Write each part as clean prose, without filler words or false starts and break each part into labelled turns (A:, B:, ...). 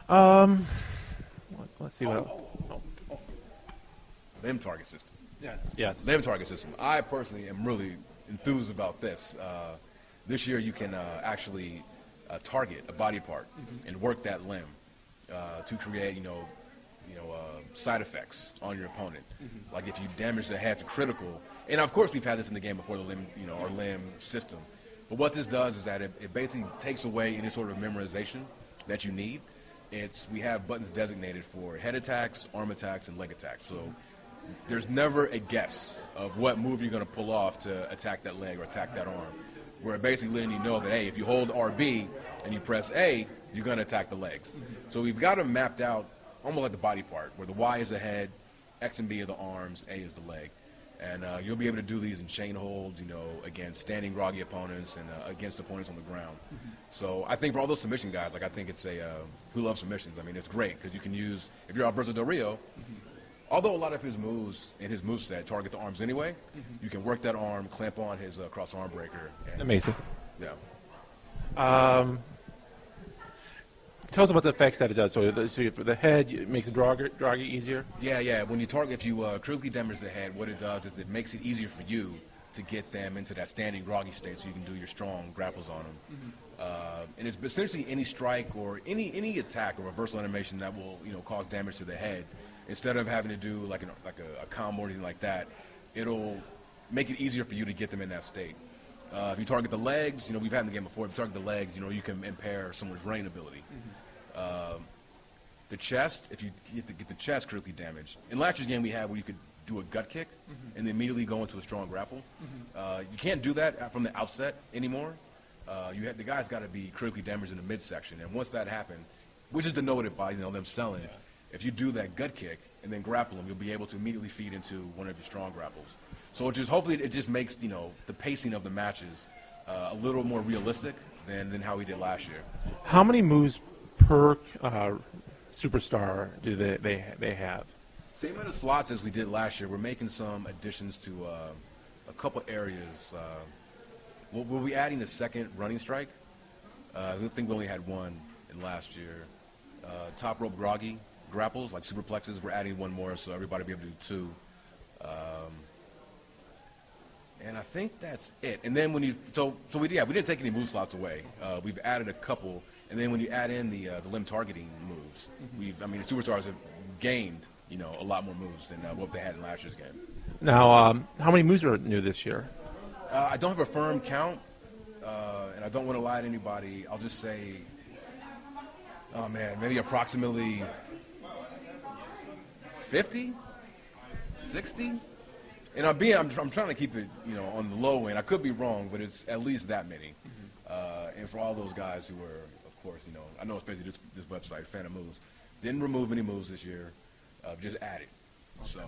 A: Um, let's see what else. Oh.
B: Limb target system.
A: Yes.
B: Limb target system. I personally am really enthused about this. This year you can actually target a body part and work that limb to create, side effects on your opponent. Like if you damage the head to critical, and of course we've had this in the game before, the limb, our limb system. But what this does is that it basically takes away any sort of memorization that you need. We have buttons designated for head attacks, arm attacks, and leg attacks. So there's never a guess of what move you're going to pull off to attack that leg or attack that arm. We're basically letting you know that, hey, if you hold RB and you press A, you're going to attack the legs. So we've got them mapped out almost like the body part, where the Y is the head, X and B are the arms, A is the leg. And you'll be able to do these in chain holds, against standing groggy opponents and against opponents on the ground. So I think for all those submission guys, I think it's who loves submissions. I mean, it's great because you can use, if you're Alberto Del Rio, although a lot of his moves in his moveset target the arms anyway, you can work that arm, clamp on his cross arm breaker. And,
A: Amazing.
B: Yeah.
A: Tell us about the effects that it does. So for the head, it makes the droggy easier?
B: Yeah. When you target, if you critically damage the head, what it does is it makes it easier for you to get them into that standing groggy state so you can do your strong grapples on them. And it's essentially any strike or any attack or reversal animation that will cause damage to the head. Instead of having to do like a combo or anything like that, it'll make it easier for you to get them in that state. If you target the legs, we've had in the game before, if you target the legs, you can impair someone's running ability. The chest, if you get the chest critically damaged. In last year's game we had where you could do a gut kick and then immediately go into a strong grapple. You can't do that from the outset anymore. The guy's got to be critically damaged in the midsection, and once that happened, which is denoted by them selling, if you do that gut kick and then grapple them, you'll be able to immediately feed into one of your strong grapples. So hopefully it just makes the pacing of the matches a little more realistic than how we did last year.
A: How many moves per superstar do they have?
B: Same amount of slots as we did last year. We're making some additions to a couple areas. We'll be adding a second running strike. I think we only had one in last year. Top rope groggy grapples, like superplexes, we're adding one more, so everybody will be able to do two. And I think that's it. And then we didn't take any move slots away. We've added a couple, and then when you add in the limb targeting moves, the superstars have gained a lot more moves than what they had in last year's game.
A: Now, how many moves are new this year?
B: I don't have a firm count, and I don't want to lie to anybody. I'll just say, maybe approximately 50, 60. And I'm trying to keep it, on the low end. I could be wrong, but it's at least that many. And for all those guys who are, of course, I know especially this website, Fan of Moves, didn't remove any moves this year, just added. So,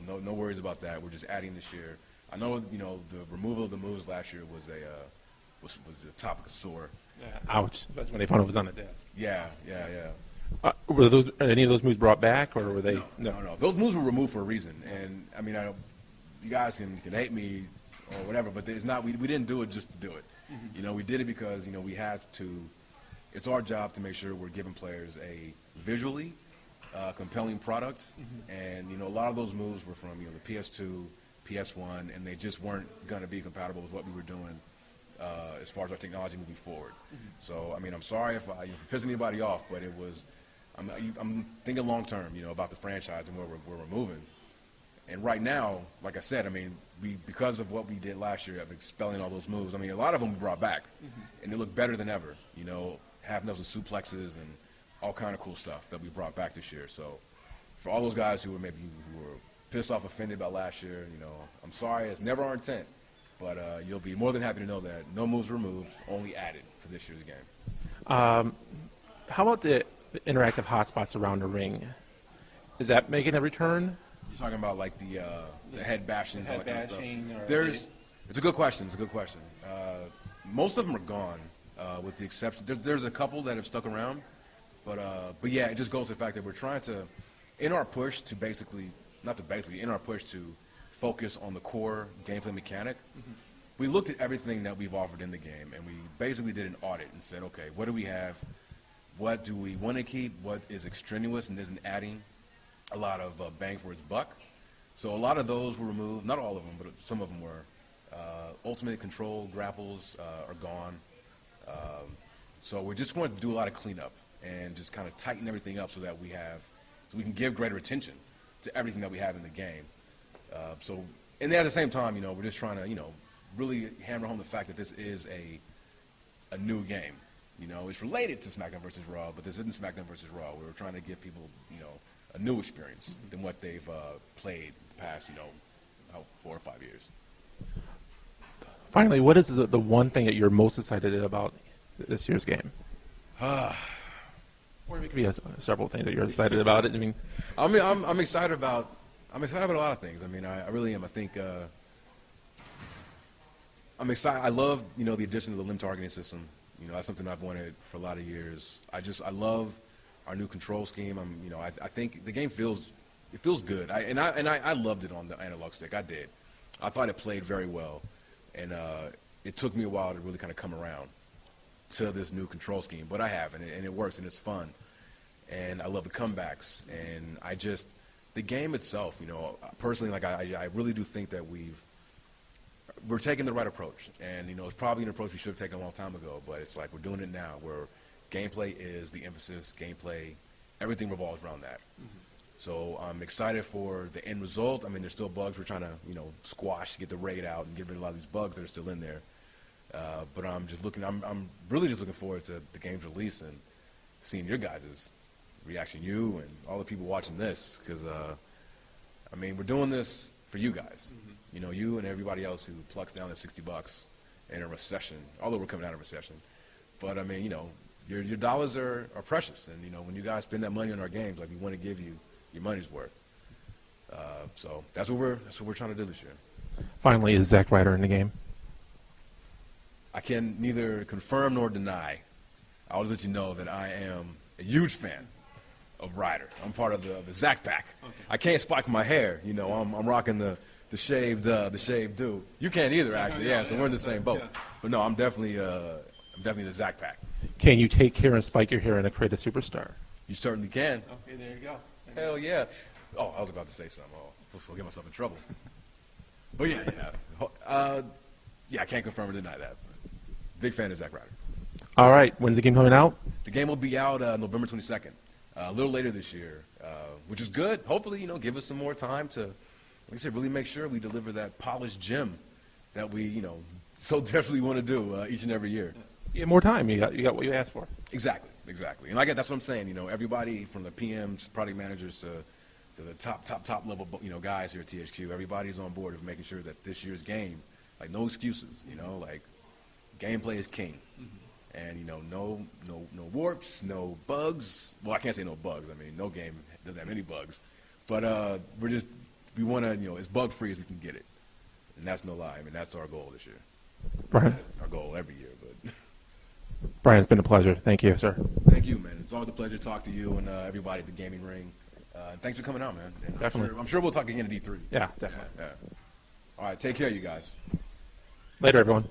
B: no worries about that. We're just adding this year. I know, the removal of the moves last year was a topic of sore.
A: Yeah. Ouch! That's when they found it was on the desk.
B: Yeah.
A: Were any of those moves brought back, or were they?
B: No. Those moves were removed for a reason, and you guys can hate me or whatever, but it's not. We didn't do it just to do it. We did it because we have to. It's our job to make sure we're giving players a visually compelling product, and a lot of those moves were from the PS2, PS1, and they just weren't going to be compatible with what we were doing as far as our technology moving forward. So I'm sorry if I pissed anybody off, but it was. I'm thinking long term, about the franchise and where we're moving. And right now, like I said, because of what we did last year of expelling all those moves, a lot of them we brought back, and they look better than ever. Half nose and suplexes and all kind of cool stuff that we brought back this year. So for all those guys who were pissed off, offended about last year, I'm sorry. It's never our intent, but you'll be more than happy to know that no moves removed, only added for this year's game.
A: How about the interactive hotspots around the ring? Is that making a return?
B: You're talking about like the head bashing and all that kind of stuff. It's a good question. Most of them are gone, with the exception. There's a couple that have stuck around, but yeah, it just goes to the fact that we're trying to, in our push to focus on the core gameplay mechanic. We looked at everything that we've offered in the game, and we basically did an audit and said, okay, what do we have what do we want to keep, what is extraneous and isn't adding a lot of bang for its buck. So a lot of those were removed, not all of them, but some of them were. Ultimate control grapples are gone. So we just wanted to do a lot of cleanup and just kind of tighten everything up so that we can give greater attention to everything that we have in the game. And then at the same time, we're just trying to, really hammer home the fact that this is a new game. It's related to SmackDown vs. Raw, but this isn't SmackDown vs. Raw. We were trying to give people, a new experience than what they've played the past, 4 or 5 years.
A: Finally, what is the one thing that you're most excited about this year's game? Or it could be several things that you're excited about.
B: I'm excited about a lot of things. I really am. I think I'm excited. I love the addition of the limb targeting system. That's something I've wanted for a lot of years. I love our new control scheme. I think the game feels good. I loved it on the analog stick. I did. I thought it played very well, and it took me a while to really kind of come around to this new control scheme, but I have, and it works, and it's fun, and I love the comebacks, and the game itself, personally, I really do think that we're taking the right approach, and it's probably an approach we should have taken a long time ago, but it's like we're doing it now, where gameplay is the emphasis, everything revolves around that. Mm-hmm. So I'm excited for the end result. There's still bugs we're trying to, squash, get the raid out, and get rid of a lot of these bugs that are still in there. But I'm really just looking forward to the game's release and seeing your guys' reaction, you and all the people watching this, because we're doing this for you guys. Mm-hmm. You and everybody else who plucks down the $60 in a recession, although we're coming out of a recession. But your dollars are precious, and when you guys spend that money on our games, we want to give you your money's worth. So that's what we're trying to do this year.
A: Finally, is Zack Ryder in the game?
B: I can neither confirm nor deny. I'll just let you know that I am a huge fan of Ryder. I'm part of the Zack pack. Okay. I can't spike my hair. I'm rocking the shaved dude. You can't either, actually. Yeah, so we're in the same boat. Yeah. But no, I'm definitely the Zack pack.
A: Can you take care and spike your hair and create a superstar?
B: You certainly can.
A: Okay, there you go.
B: Hell yeah. Oh, I was about to say something. I'll get myself in trouble. But yeah, I can't confirm or deny that. Big fan of Zack Ryder.
A: All right. When's the game coming out?
B: The game will be out November 22nd, a little later this year, which is good. Hopefully, give us some more time to, like I said, really make sure we deliver that polished gem that we, so desperately want to do each and every year.
A: You get more time. You got what you asked for.
B: Exactly. And that's what I'm saying. Everybody from the PMs, product managers to the top level, guys here at THQ, everybody's on board of making sure that this year's game, no excuses. Gameplay is king. Mm-hmm. And no warps, no bugs. Well, I can't say no bugs. No game doesn't have any bugs. But we want to, as bug free as we can get it. And that's no lie. That's our goal this year.
A: Bryan.
B: That's our goal every year, but.
A: Bryan, it's been a pleasure. Thank you, sir.
B: Thank you, man. It's always a pleasure to talk to you and everybody at the gaming ring. Thanks for coming out, man. And
A: definitely.
B: I'm sure we'll talk again at E3.
A: Yeah, definitely.
B: Yeah. All right, take care, you guys.
A: Later, everyone.